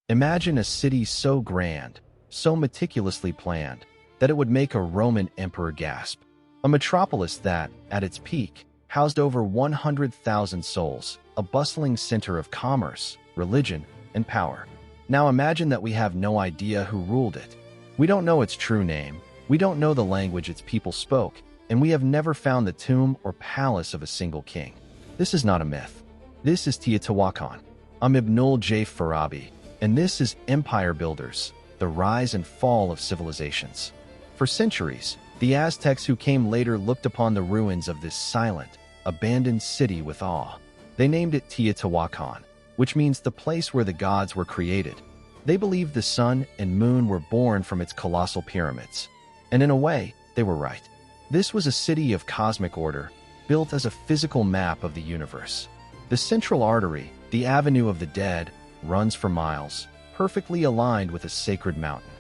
Imagine a city so grand, so meticulously planned, that it would make a Roman emperor gasp. A metropolis that, at its peak, housed over 100,000 souls, a bustling center of commerce, religion, and power. Now imagine that we have no idea who ruled it. We don't know its true name, we don't know the language its people spoke, and we have never found the tomb or palace of a single king. This is not a myth. This is Teotihuacan. I'm Ibnul J. Farabi, and this is Empire Builders, the rise and fall of civilizations. For centuries, the Aztecs who came later looked upon the ruins of this silent, abandoned city with awe. They named it Teotihuacan, which means the place where the gods were created. They believed the sun and moon were born from its colossal pyramids. And in a way, they were right. This was a city of cosmic order, built as a physical map of the universe. The central artery, the Avenue of the Dead, runs for miles, perfectly aligned with a sacred mountain.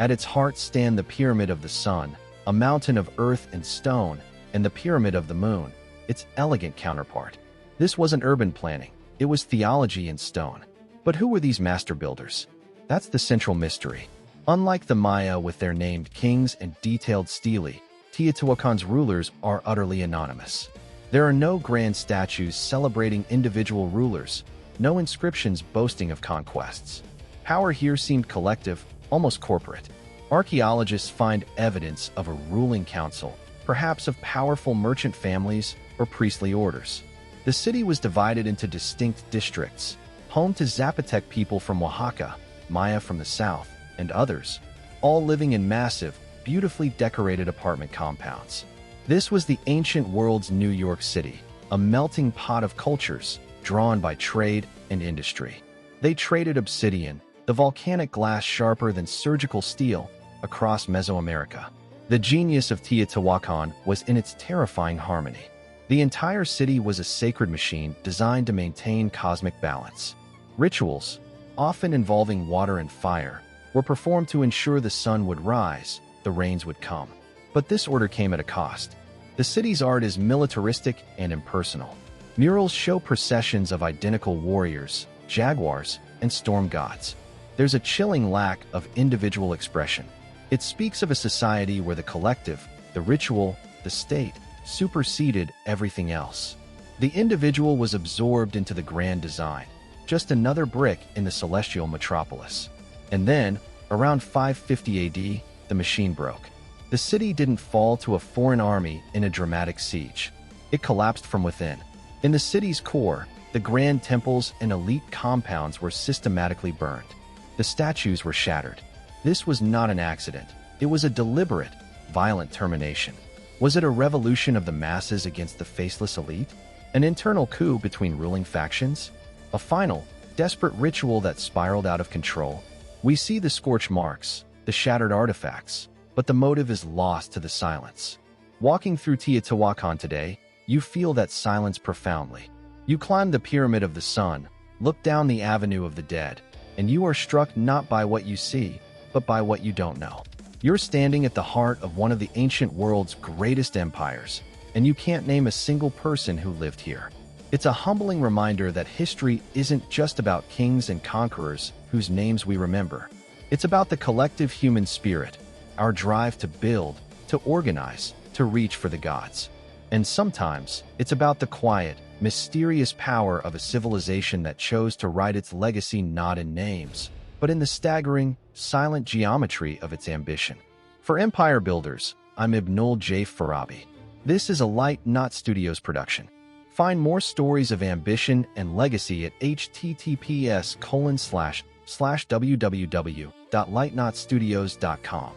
At its heart stand the Pyramid of the Sun, a mountain of earth and stone, and the Pyramid of the Moon, its elegant counterpart. This wasn't urban planning, it was theology in stone. But who were these master builders? That's the central mystery. Unlike the Maya with their named kings and detailed stele, Teotihuacan's rulers are utterly anonymous. There are no grand statues celebrating individual rulers, no inscriptions boasting of conquests. Power here seemed collective, almost corporate. Archaeologists find evidence of a ruling council, perhaps of powerful merchant families or priestly orders. The city was divided into distinct districts, home to Zapotec people from Oaxaca, Maya from the south, and others, all living in massive, beautifully decorated apartment compounds. This was the ancient world's New York City, a melting pot of cultures drawn by trade and industry. They traded obsidian, the volcanic glass sharper than surgical steel, across Mesoamerica. The genius of Teotihuacan was in its terrifying harmony. The entire city was a sacred machine designed to maintain cosmic balance. Rituals, often involving water and fire, were performed to ensure the sun would rise, the rains would come. But this order came at a cost. The city's art is militaristic and impersonal. Murals show processions of identical warriors, jaguars, and storm gods. There's a chilling lack of individual expression. It speaks of a society where the collective, the ritual, the state, superseded everything else. The individual was absorbed into the grand design, just another brick in the celestial metropolis. And then, around 550 AD, the machine broke. The city didn't fall to a foreign army in a dramatic siege. It collapsed from within. In the city's core, the grand temples and elite compounds were systematically burned. The statues were shattered. This was not an accident. It was a deliberate, violent termination. Was it a revolution of the masses against the faceless elite? An internal coup between ruling factions? A final, desperate ritual that spiraled out of control? We see the scorch marks, the shattered artifacts, but the motive is lost to the silence. Walking through Teotihuacan today, you feel that silence profoundly. You climb the Pyramid of the Sun, look down the Avenue of the Dead, and you are struck not by what you see, but by what you don't know. You're standing at the heart of one of the ancient world's greatest empires, and you can't name a single person who lived here. It's a humbling reminder that history isn't just about kings and conquerors whose names we remember. It's about the collective human spirit, our drive to build, to organize, to reach for the gods. And sometimes, it's about the quiet, mysterious power of a civilization that chose to write its legacy not in names, but in the staggering, silent geometry of its ambition. For Empire Builders, I'm Ibnul J. Farabi. This is a Light Knot Studios production. Find more stories of ambition and legacy at https://www.lightknotstudios.com.